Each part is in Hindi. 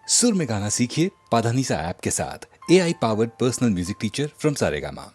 सुर में गाना सीखिए पाधानीसा ऐप के साथ। AI powered personal music teacher from Saregama.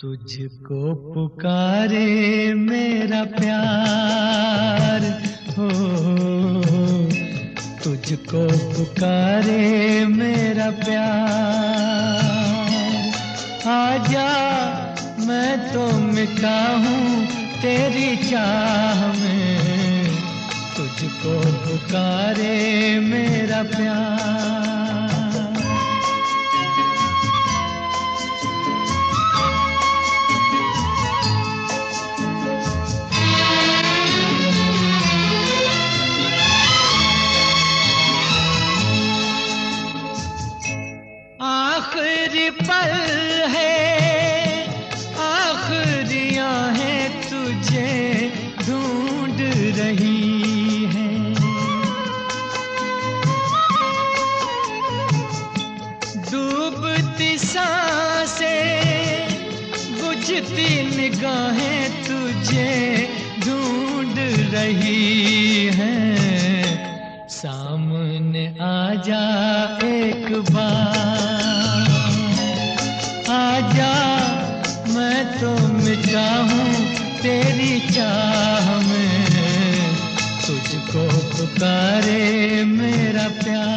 तुझको पुकारे मेरा प्यार हो, तुझको पुकारे मेरा प्यार। आजा मैं तो मिटा हूँ तेरी चाह में, तुझको पुकारे मेरा प्यार। आखिरी पल है, आखिरियां हैं तुझे ढूंढ रही हैं। डूबती सांसें, बुझती निगाहें तुझे ढूंढ रही हैं। सामने आजा एक बार, आजा मैं तो मिटा हूँ तेरी चाह में, तुझको पुकारे मेरा प्यार।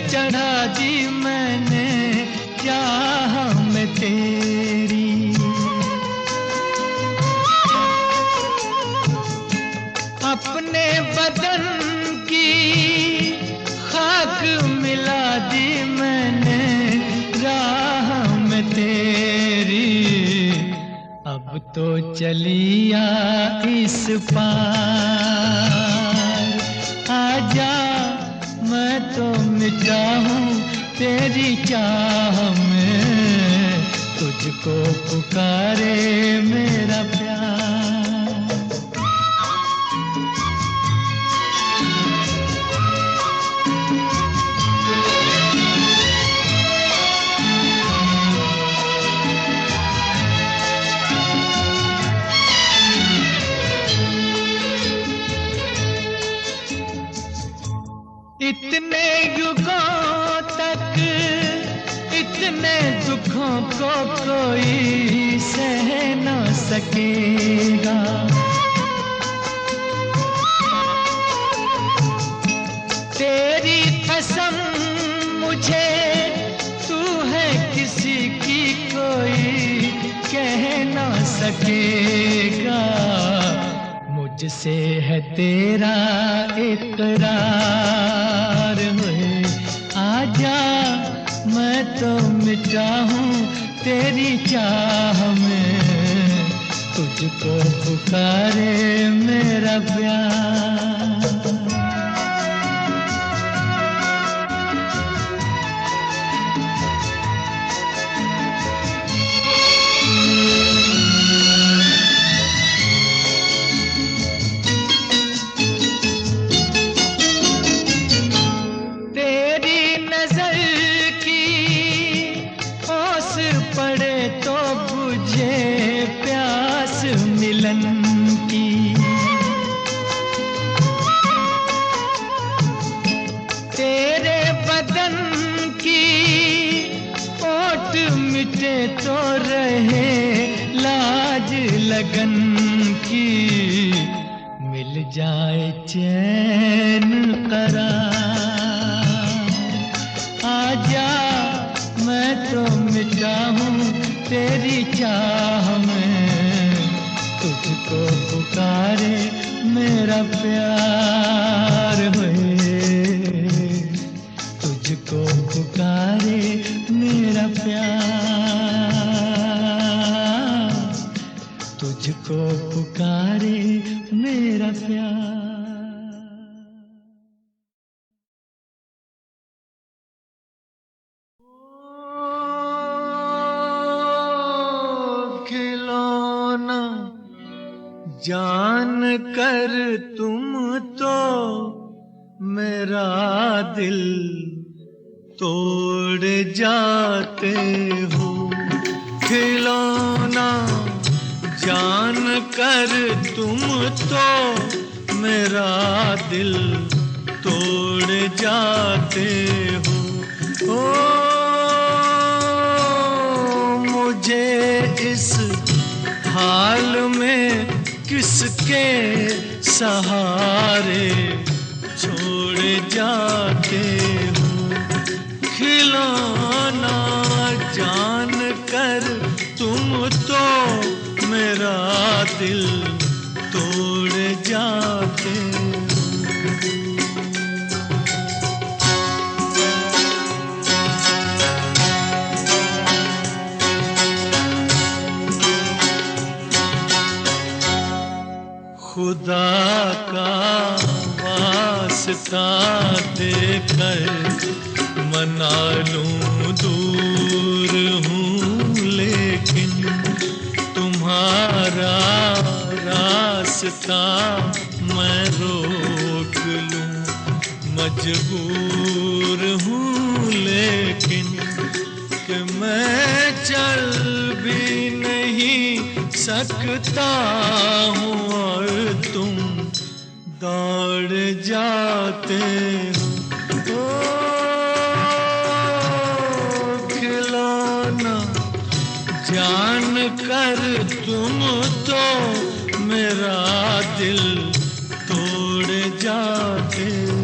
चढ़ा दी मैंने चाह में तेरी, अपने बदन की खाक मिला दी मैंने राह में तेरी। अब तो चलिया इस पार, आजा मैं तो मिटा हूँ तेरी चाह में, तुझको पुकारे मेरा प्यार। इतने युगों तक इतने दुखों को कोई सह न सकेगा। तेरी कसम मुझे तू है किसी की कोई कह न सकेगा। मुझसे है तेरा इकरार है, आजा मैं तो मिटा हूँ तेरी चाह में, तुझको पुकारे मेरा प्यार। मिलन की तेरे बदन की ओट मिटे तो रहे लाज लगन की। मिल जाए चैन करार। आजा मैं तो मिटा हूँ तेरी चाह में, तुझको पुकारे मेरा प्यार होए, तुझको पुकारे मेरा प्यार, तुझको पुकारे मेरा प्यार। खिलौना जान कर तुम तो मेरा दिल तोड़ जाते हो। खिलौना जान कर तुम तो मेरा दिल तोड़ जाते हो। ओ मुझे इस हाल में किसके सहारे छोड़ जाते हो। खिलौना जान कर तुम तो मेरा दिल तोड़ जाते हो। खुदा का वास्ता देकर मना लूं दूर हूँ, लेकिन तुम्हारा रास्ता मैं रोक लूं मजबूर हूँ। लेकिन कि मैं चल भी नहीं सकता हूँ और तुम दौड़ जाते हो। ओ खिलौना जान कर तुम तो मेरा दिल तोड़ जाते हो।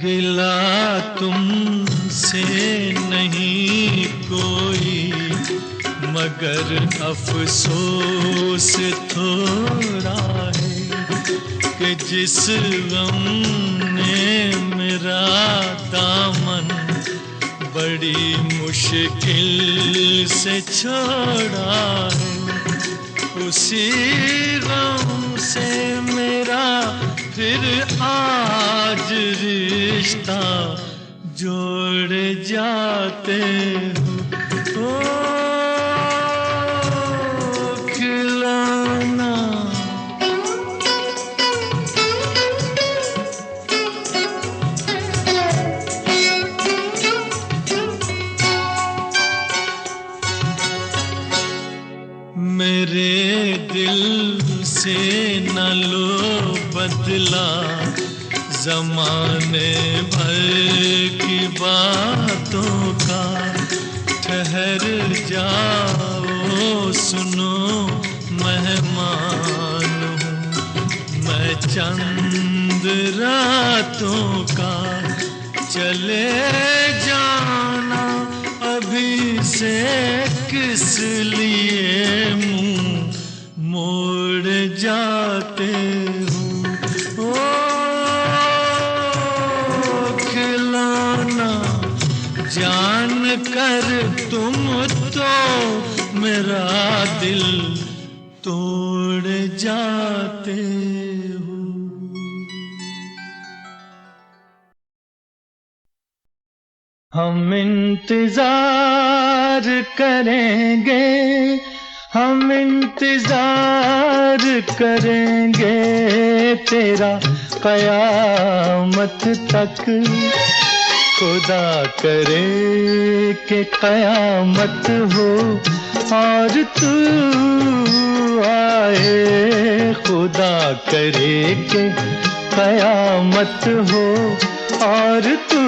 गिला तुमसे नहीं कोई मगर अफसोस थोड़ा है कि जिस गम ने मेरा दामन बड़ी मुश्किल से छोड़ा है, उसी गम से मेरा फिर आज रिश्ता जोड़ जाते हो। ओ खिलौना मेरे दिल से न लो बदला ज़माने भर की बातों का। ठहर जाओ सुनो मेहमान हूँ मैं चंद रातों का। चले जाना अभी से किस लिए मुँह मोड़ जाते हो। ओ खिलौना जान कर तुम तो मेरा दिल तोड़ जाते हो। हम इंतजार करेंगे, हम इंतजार करेंगे तेरा कयामत तक। खुदा करे कि कयामत हो और तू आए, खुदा करे कि कयामत हो और तू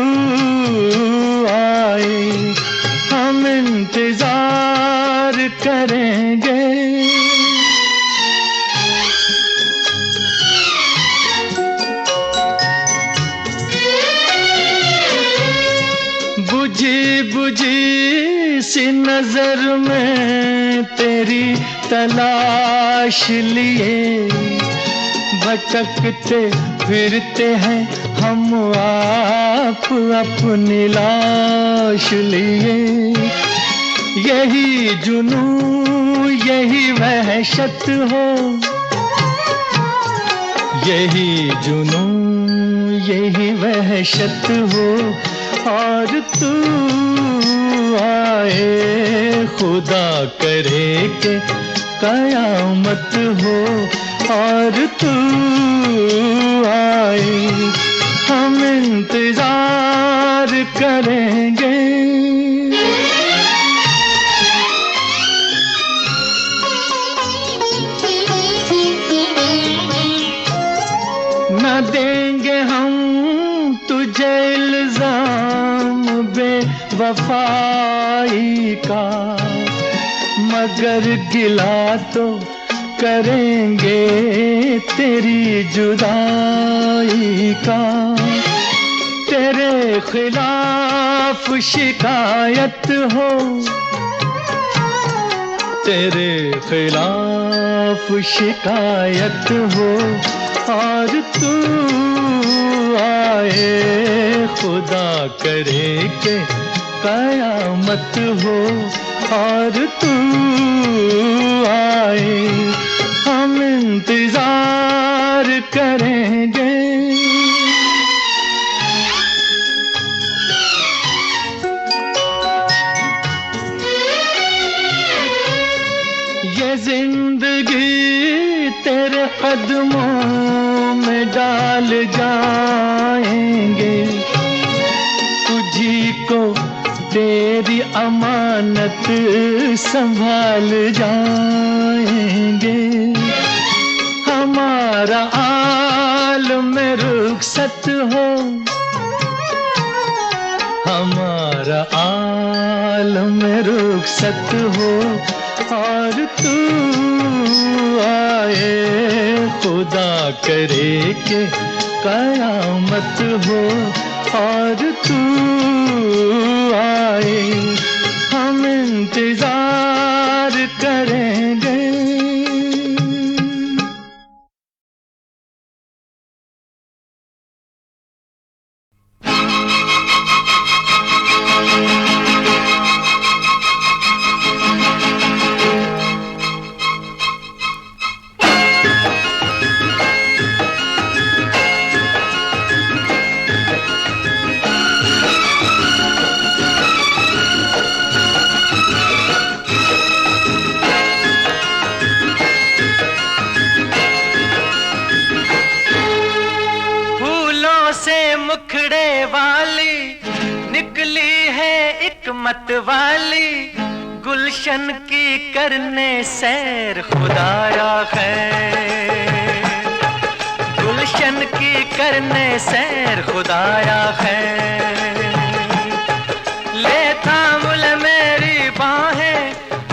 आए, हम इंतजार करेंगे। बुझी बुझी सी नजर में तेरी तलाश लिए, भटकते फिरते हैं हम आप अपनी लाश लिए। यही जुनून यही वहशत हो, यही जुनून यही वहशत हो और तू आए, खुदा करे कि कयामत हो और तू आए, हम इंतजार करेंगे। न देंगे हम तुझे इल्जाम बेवफाई का, मगर गिला तो करेंगे तेरी जुदाई का। तेरे खिलाफ शिकायत हो, तेरे खिलाफ शिकायत हो और तू आए, खुदा करे कि कयामत हो और तू आए, हम इंतजार करेंगे। ये जिंदगी तेरे कदमों में डाल जाएंगे, तुझी को तेरी अमानत संभाल जाएंगे। हमारा आलम रुखसत हो, हमारा आलम रुखसत हो और तू आए, खुदा करे कि कयामत हो और तू आए, हम इंतजार करेंगे। मुखड़े वाली निकली है एक मत वाली, गुलशन की करने सैर खुदाया खैर, गुलशन की करने सैर खुदाया खैर। ले थाम ले मेरी बाहें,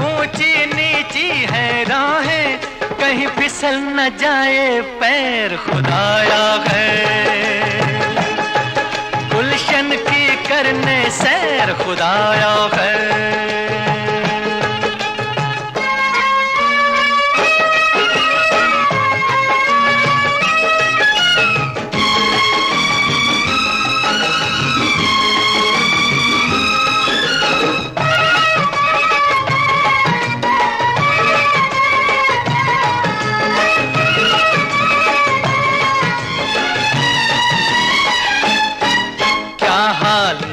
ऊंची नीची है राहें, कहीं फिसल न जाए पैर खुदाया खैर, गुलशन की करने सैर खुदाया खैर।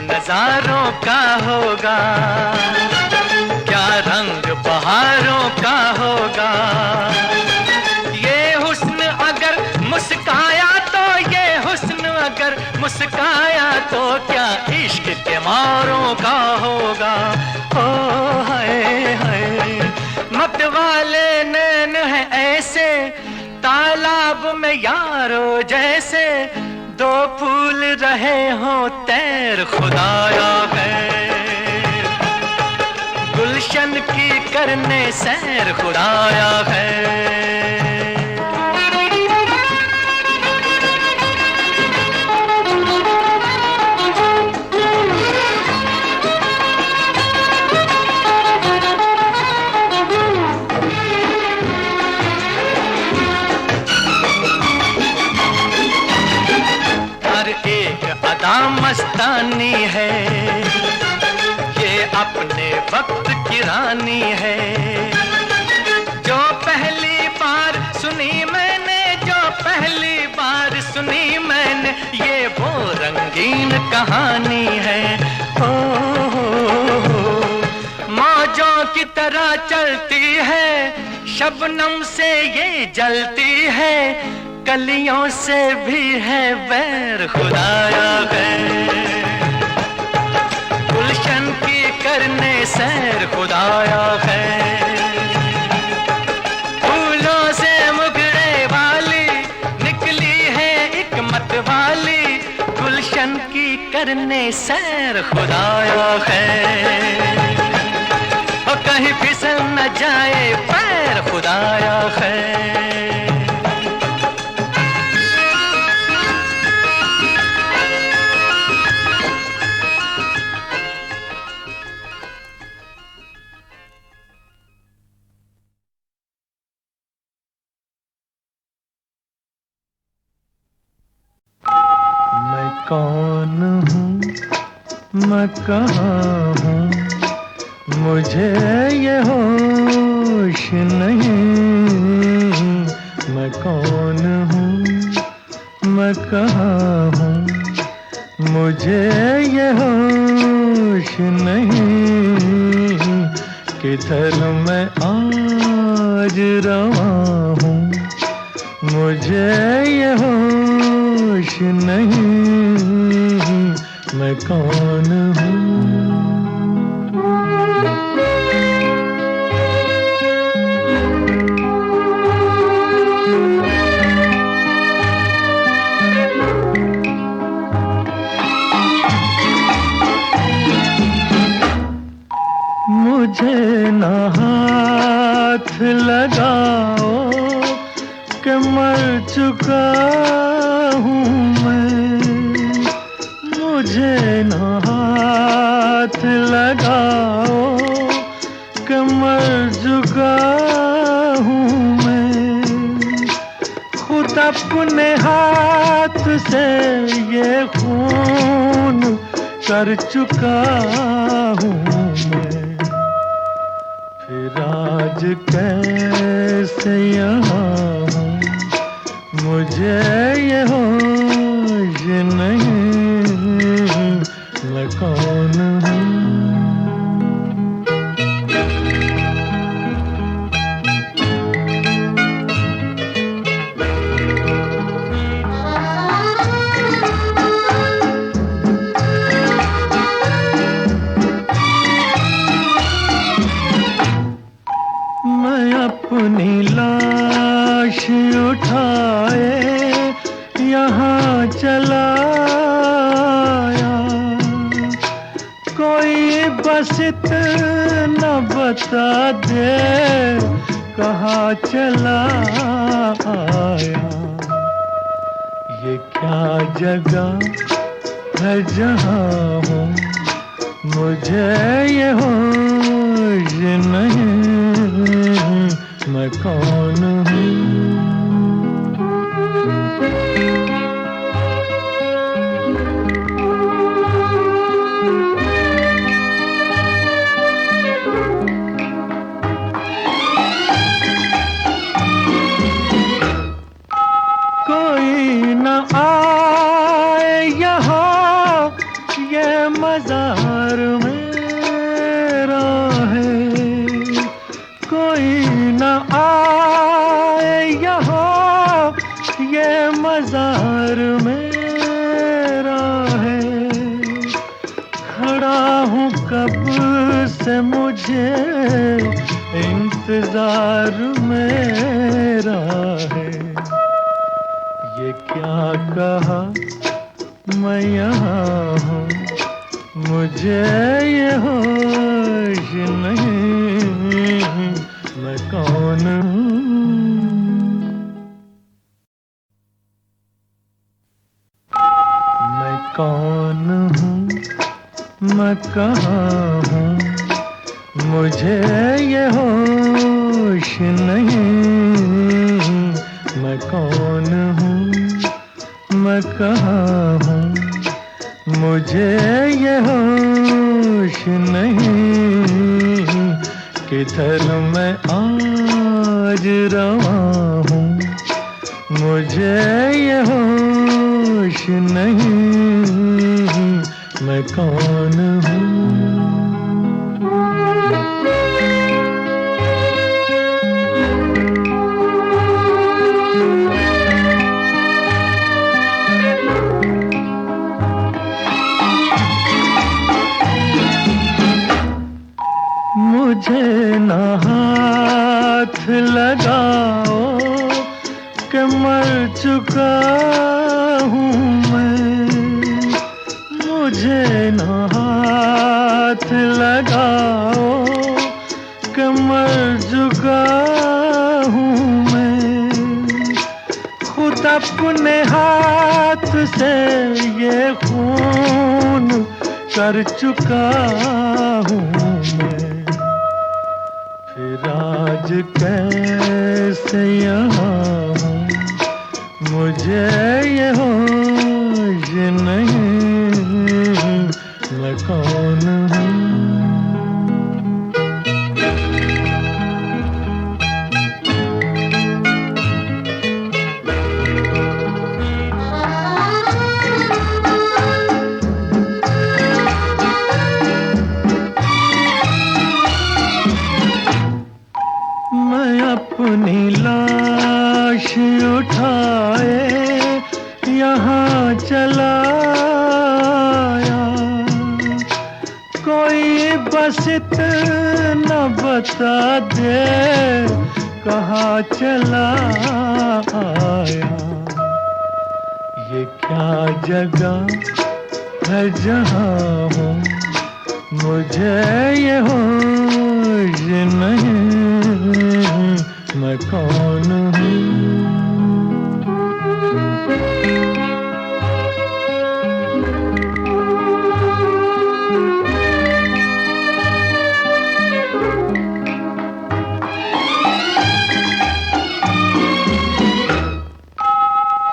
नजारों का होगा, क्या रंग बहारों का होगा, ये हुस्न अगर मुस्काया तो, ये हुस्न अगर मुस्काया तो क्या इश्क का होगा। ओ हाय हाय, मत वाले नैन है ऐसे, तालाब में यारो जैसे, दो फूल रहे हो तैर खुदाया खैर, गुलशन की करने सैर खुदाया खैर। अदा मस्तानी है, ये अपने वक्त की रानी है, जो पहली बार सुनी मैंने, जो पहली बार सुनी मैंने, ये वो रंगीन कहानी है। मौजों की तरह चलती है, शबनम से ये जलती है, कलियों से भी है वैर खुदाया खैर, गुलशन की करने सैर खुदाया खैर, फूलों से मुगड़े वाली निकली है एक मत वाली, गुलशन की करने सैर खुदाया खैर, और कहीं फिसल न जाए पैर खुदाया खैर। कौन हूँ, मैं कहाँ हूँ, मुझे ये होश नहीं, मैं कौन हूँ, मैं कहाँ हूँ, मुझे ये होश नहीं, किधर मैं आज रवा हूँ, मुझे ये होश नहीं, मैं कौन हूँ। मुझे न हाथ लगाओ कि मर चुका हूँ मैं, मुझे न हाथ लगाओ कि मर चुका हूँ मैं, खुद अपने हाथ से ये खून कर चुका हूँ मैं, फिर आज कैसे यहाँ हूँ, मुझे ये होश नहीं, मैं कौन हूँ। मैं अपनी लाश उठाए यहाँ चला आया, कोई बस इतना बता दे कहाँ चला आया, ये क्या जगह है जहाँ हूँ, मुझे ये होश नहीं, मैं कौन हूँ। कोई न आए यहाँ, ये मज़ार मेरा है, कोई न आए से मुझे इंतजार मेरा है। ये क्या कहा मैं यहाँ हूँ, मुझे ये होश नहीं मैं कौन हूँ। मैं कौन हूँ, मैं कहाँ हूँ, मुझे ये होश नहीं मैं कौन हूँ, मैं कहाँ हूँ, मुझे ये होश नहीं। किधर मैं आज रवा हूँ, मुझे ये होश नहीं मैं कौन हूँ। मुझे ना हाथ लगाओ कि मर चुका हूँ मैं, मुझे ना हाथ लगाओ कि मर चुका हूँ मैं। खुद अपने हाथ से ये खून कर चुका हूँ मैं। फिर आज कैसे यहाँ हूँ, मुझे ये होश नहीं मैं कौन हूँ। मैं अपनी लाश उठाए यहाँ चला आया, कोई बस इतना बता दे कहाँ चला आया। ये क्या जगह है जहाँ हूँ, मुझे ये होश नहीं मैं कौन हूँ।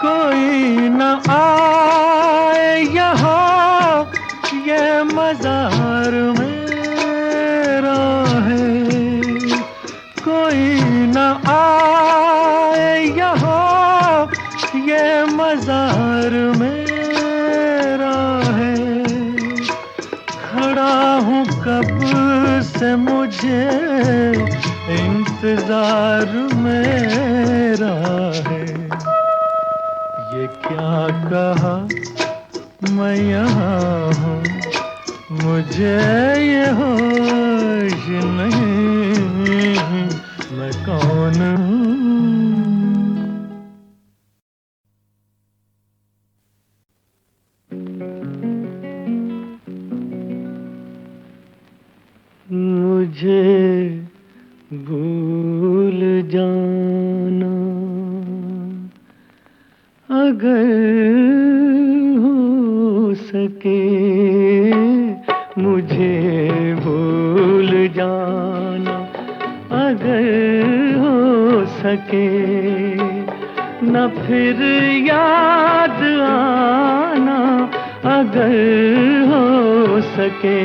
कोई न आए यहाँ, ये मज़ार मेरा है। कोई न आए यहाँ, ये मज़ार मेरा है। खड़ा हूँ कब से मुझे इंतजार मेरा है। ये क्या कहा मैं यहाँ हूँ, मुझे ये होश नहीं मैं कौन हूँ। मुझे भूल जाना अगर हो सके, मुझे भूल जाना अगर हो सके, न फिर याद आना अगर हो सके।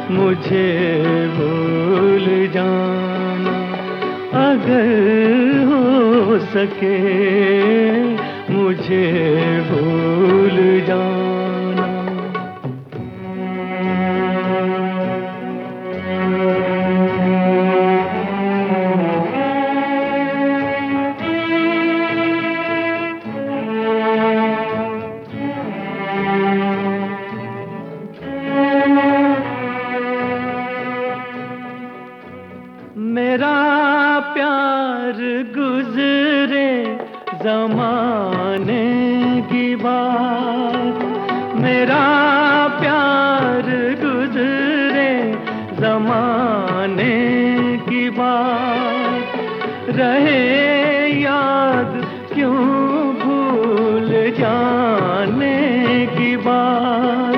मुझे भूल जाना अगर हो सके, मुझे भूल जाना। प्यार गुजरे जमाने की बात, मेरा प्यार गुजरे जमाने की बात, रहे याद क्यों भूल जाने की बात,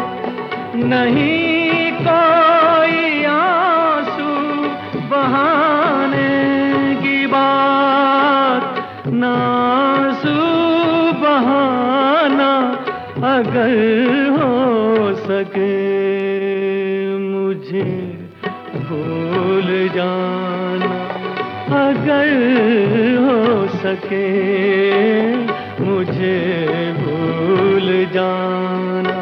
नहीं कोई आंसू बहाने की बात, ना आंसू बहाना अगर हो सके, मुझे भूल जाना अगर हो सके, मुझे भूल जाना।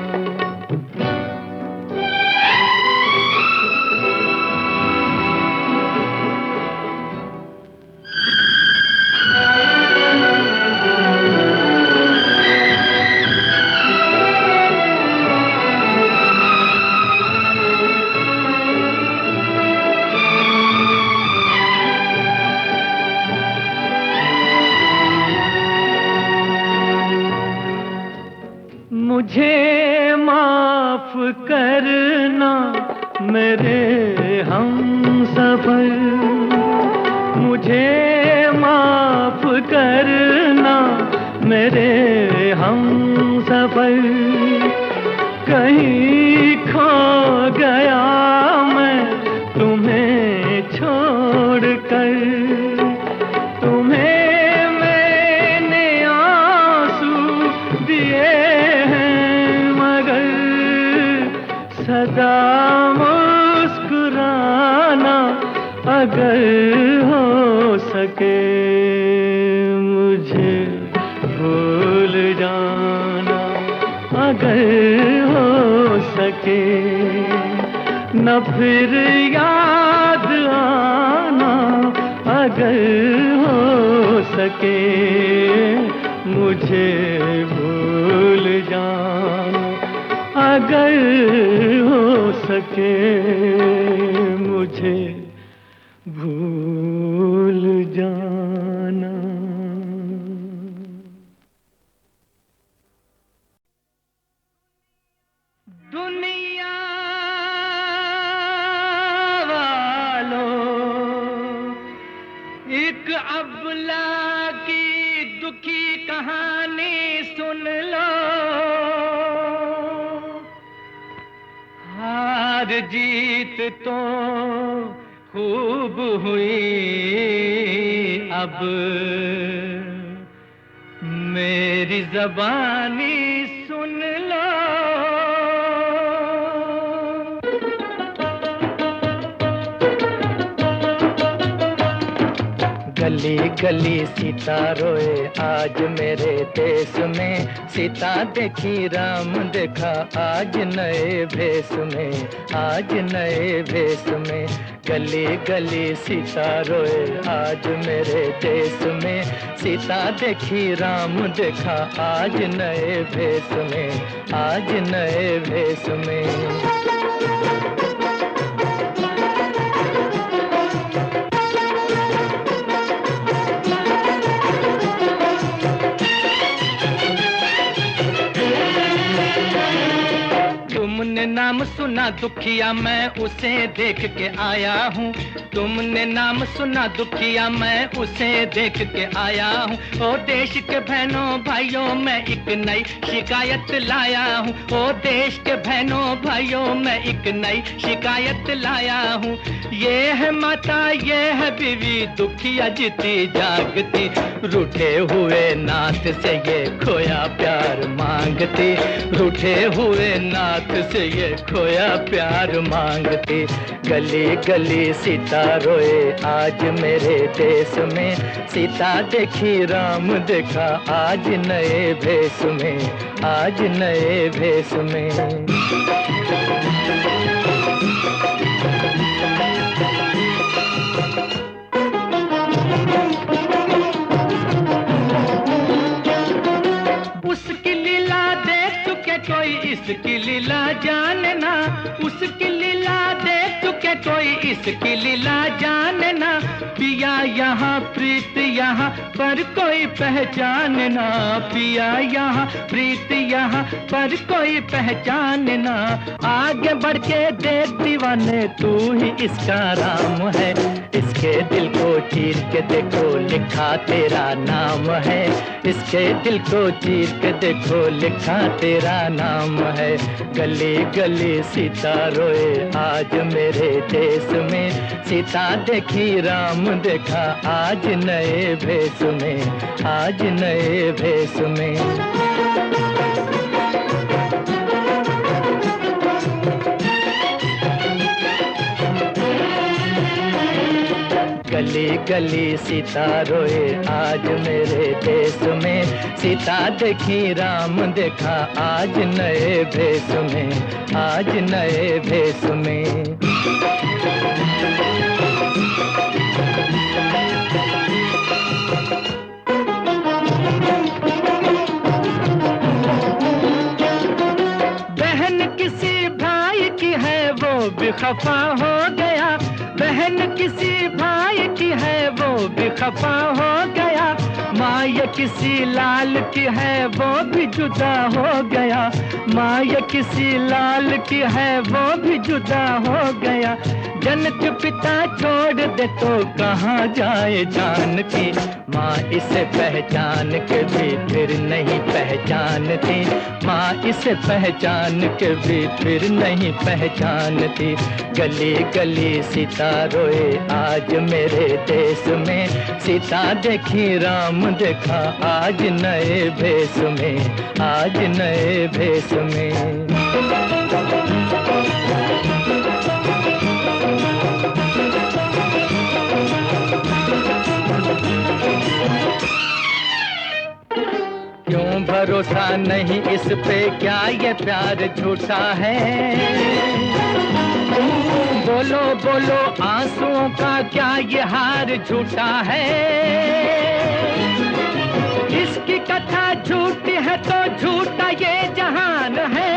मुझे माफ करना मेरे हमसफर, मुझे माफ करना मेरे हमसफर, कहीं खो गया मैं तुम्हें छोड़कर, तुम्हें मैंने आंसू दिए सदा मुस्कुराना अगर हो सके, मुझे भूल जाना अगर हो सके, न फिर याद आना अगर हो सके, मुझे भूल जाना अगर हो सके, मुझे भूल जाना। दुनिया वालों, एक अबला की दुखी कहानी सुन लो, हार जीत तो खूब हुई, अब मेरी ज़बानी सुन लो। गली गली सीता रोए आज मेरे देश में, सीता देखी राम देखा आज नए भेष में, आज नए भेष में। गली गली सीता रोए आज मेरे देश में, सीता देखी राम देखा आज नए भेष में, आज नए भेष में। तुमने नाम सुना दुखिया, मैं उसे देख के आया हूँ। तुमने नाम सुना दुखिया, मैं उसे देख के आया हूँ। ओ देश के बहनों भाइयों, मैं एक नई शिकायत लाया हूँ। ओ देश के बहनों भाइयों, मैं एक नई शिकायत लाया हूँ। ये है माता, ये है बीवी, दुखिया जीती जागती, रूठे हुए नाथ से ये खोया प्यार मांगती, रूठे हुए नाथ से ये खोया प्यार मांगती। गली गली सीता रोए आज मेरे देश में, सीता देखी राम देखा आज नए भेष में, आज नए भेष में। उसकी लीला देख चुके कोई इसकी लीला जानना, उसकी लीला देख चुके कोई इसकी लीला जाने ना, पिया यहाँ प्रीत यहाँ पर कोई पहचान ना, पिया यहाँ प्रीत यहाँ पर कोई पहचान ना। आगे बढ़ के देख दीवाने तू ही इसका राम है, इसके दिल को चीर के देखो लिखा तेरा नाम है, इसके दिल को चीर के देखो लिखा तेरा नाम है। गली गली सीता रोए आज मेरे देश में, सीता देखी राम देखा आज नए भेष में, आज नए भेष में। गली गली सीता रोए आज मेरे देश में, सीता देखी राम देखा आज नए भेष में, आज नए भेष में। बहन किसी भाई की है वो भी खफा हो गया, बहन किसी भाई की है वो भी खफा हो गया, माँ ये किसी लाल की है वो भी जुदा हो गया, माँ ये किसी लाल की है वो भी जुदा हो गया। जनक पिता छोड़ दे तो कहाँ जाए जानकी, माँ इसे पहचान के भी फिर नहीं पहचानती, माँ इसे पहचान के भी फिर नहीं पहचानती। गली गली सीता रोए आज मेरे देश में, सीता देखी राम देखा आज नए भेष में, आज नए भेष में। क्यों भरोसा नहीं इस पे, क्या ये प्यार झूठा है? बोलो बोलो आंसुओं का क्या ये हार झूठा है? इसकी कथा झूठी है तो झूठा ये जहान है।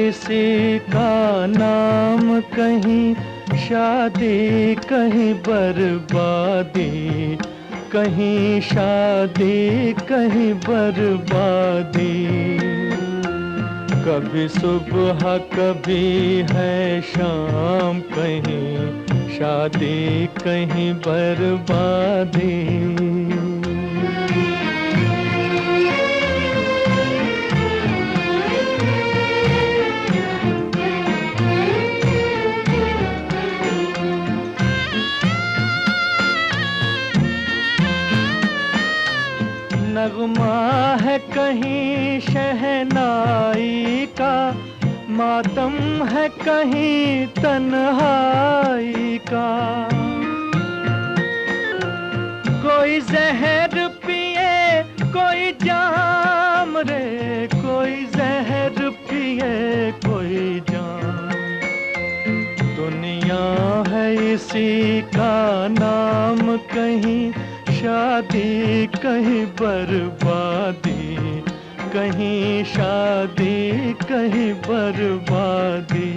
किसी का नाम कहीं शादी, कहीं बर्बादी, कहीं शादी कहीं बर्बादी। कभी सुबह कभी है शाम, कहीं शादी कहीं बर्बादी। नगमा है कहीं शहनाई का, मातम है कहीं तन्हाई का। कोई जहर पिए कोई जाम रे, कोई जहर पिए कोई जाम। दुनिया है इसी का नाम, कहीं शादी कहीं बर्बादी, कहीं शादी कहीं बर्बादी।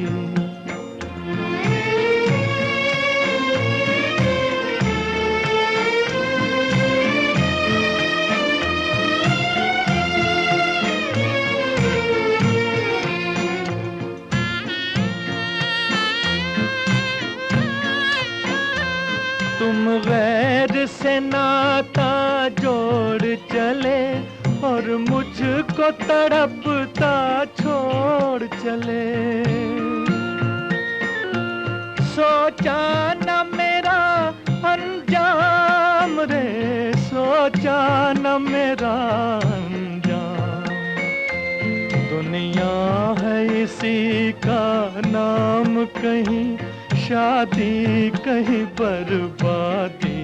तुम गैर से नाता जोड़ चले और मुझको तड़पता छोड़ चले। सोचा न मेरा अंजाम रे, सोचा न मेरा अंजाम। दुनिया है इसी का नाम, कहीं शादी कहीं बर्बादी,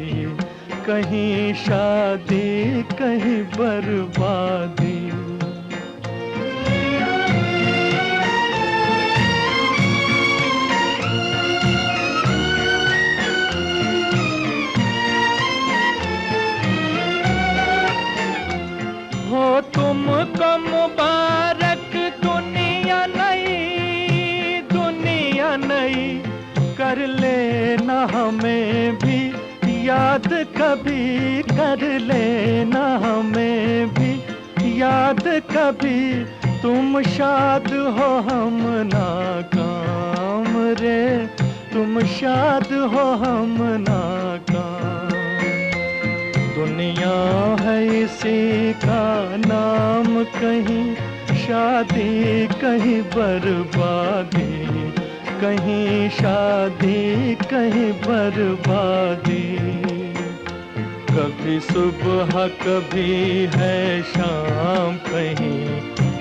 कहीं शादी कहीं बर्बादी। हो तुमको मुबारक दुनिया नई, दुनिया नई, कर लेना हमें भी याद कभी, कर लेना हमें भी याद कभी। तुम शाद हो हम नाकाम रे, तुम शाद हो हम नाकाम। दुनिया है इसी का नाम, कहीं शादी कहीं बर्बादी, कहीं शादी कहीं बर्बादी। कभी सुबह कभी है शाम, कहीं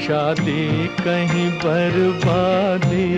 शादी कहीं बर्बादी।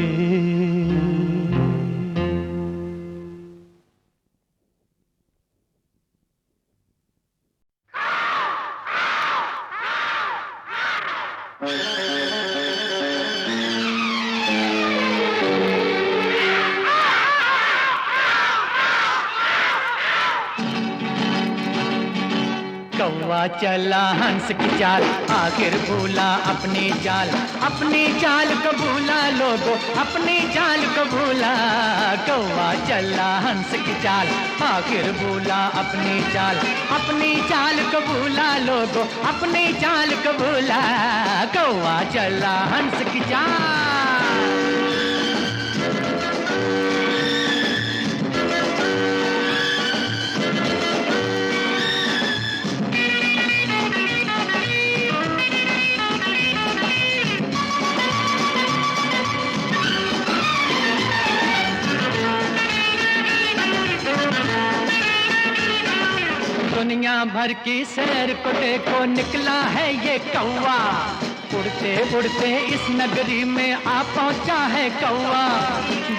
कौवा चला हंस की चाल, आखिर भूला अपनी चाल, अपनी चाल को भूला लोगो, अपनी चाल को भूला। कौवा चला हंस की चाल, आखिर भूला अपनी चाल, अपनी चाल को भूला लोगो, अपनी चाल को भूला। कौवा चला हंस की चाल। दुनिया भर की सैर को देखो, निकला है ये कौवा। उड़ते उड़ते इस नगरी में आ पहुंचा है कौवा।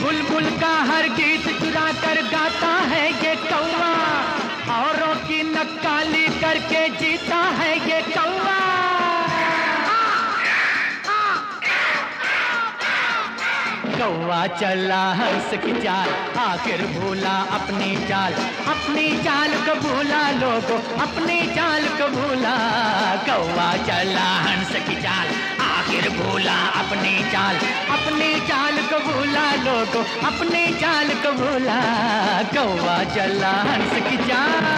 बुलबुल का हर गीत चुरा कर गाता है ये कौवा। औरों की नक्काली करके जीता है ये कौवा। कौवा चला हंस की चाल, आखिर भूला अपनी चाल, अपनी चाल को भूला लोगो, अपनी चाल को भूला। कौवा चला हंस की चाल, आखिर भूला अपनी चाल, अपनी चाल को भूला लोगो, अपनी चाल को भूला। कौवा चला हंस की चाल।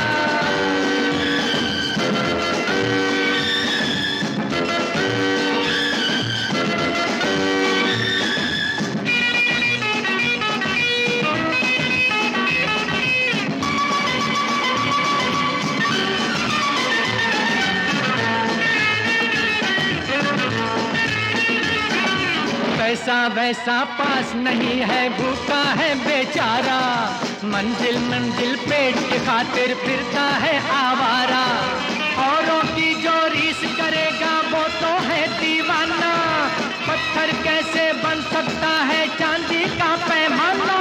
पैसा वैसा पास नहीं है, भूखा है बेचारा। मंजिल मंजिल पेट की खातिर फिरता है आवारा। औरों की जो रीस करेगा वो तो है दीवाना। पत्थर कैसे बन सकता है चांदी का पैमाना।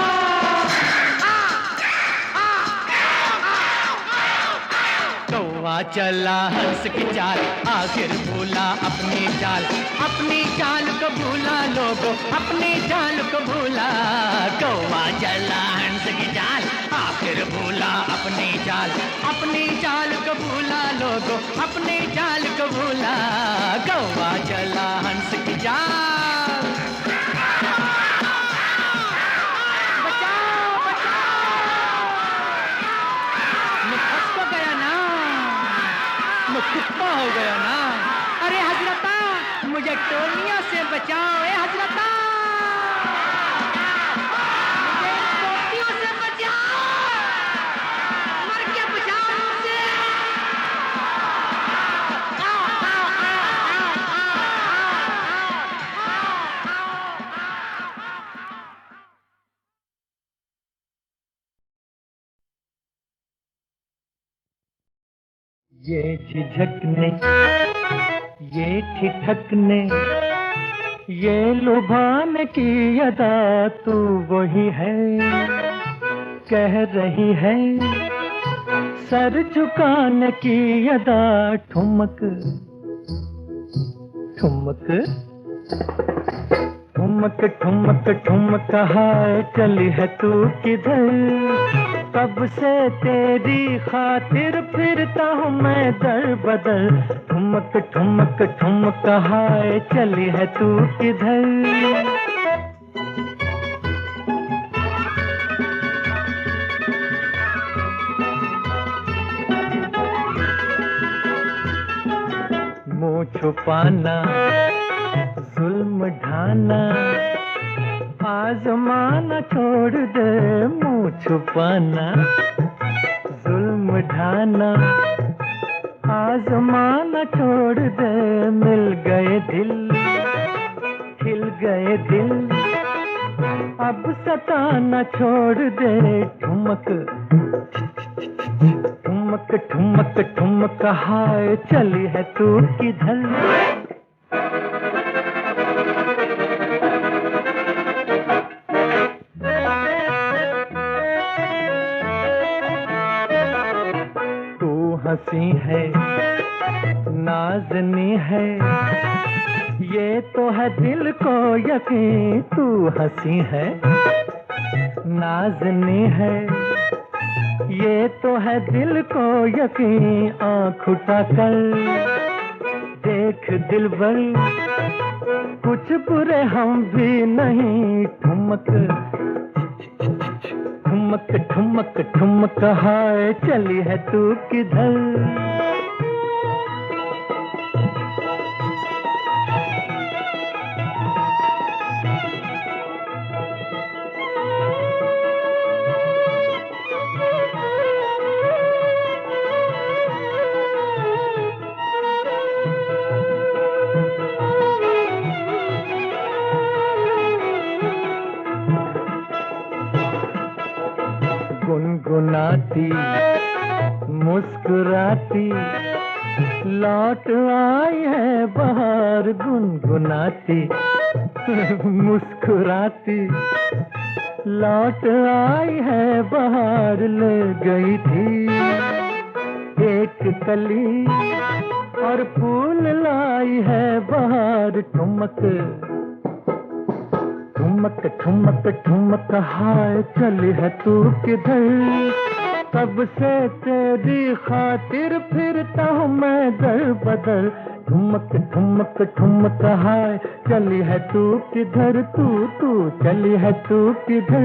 कौवा चला हंस की चाल, आखिर भूला अपनी चाल, अपनी चाल को भूला लोगो, अपनी चाल को भूला। कौवा चला हंस की चाल, आखिर भूला अपनी चाल, अपनी चाल को भूला लोगो, अपनी चाल को भूला। कौवा चला हंस की चाल। बचाओ बचाओ, मैं फंस तो गया ना, मैं कुत्ता हो गया ना। अरे हजरता, मुझे टोलियों से बचाओ। ए हजरता, मुझे टोलियों से बचाओ, मर के बचाओ मुझे। ये झिझकने, ये ठिठकने, ये लुभाने की अदा तू वही है, कह रही है सर झुकाने की अदा। ठुमक ठुमक ठुमक ठुमक ठुमक हाय चली है तू किधर, कब से तेरी खातिर फिरता हूँ मैं दर बदर। ठुमक ठुमक ठुमक हाय चली है तू किधर। मुँह छुपाना जुल्म ढाना आजमाना छोड़ दे। मुँह छुपाना जुल्म ढाना आजमाना छोड़ दे। मिल गए दिल खिल गए दिल अब सताना छोड़ दे। ठुमक ठुमक ठुमक ठुमक हाय चली है तू किधर। हंसी है नाज़नी है ये तो है दिल को यकीन। तू हंसी है नाज़नी है ये तो है दिल को यकीन। आँख उठा कर देख दिलबर कुछ बुरे हम भी नहीं। ठुमक ठुमक ठुमक ठुमक हाय चली है तू किधर। गुनगुनाती मुस्कुराती लौट आई है बहार। गुनगुनाती मुस्कुराती लौट आई है बहार। ले गई थी एक कली और फूल लाई है बहार। ठुमक ठुमक ठुमक ठुमक हाय चली है तू किधर। कब से तेरी खातिर फिरता हूँ मैं दर बदर। ठुमक ठुमक ठुमक हाय चली है तू किधर। तू चली है तू किधर।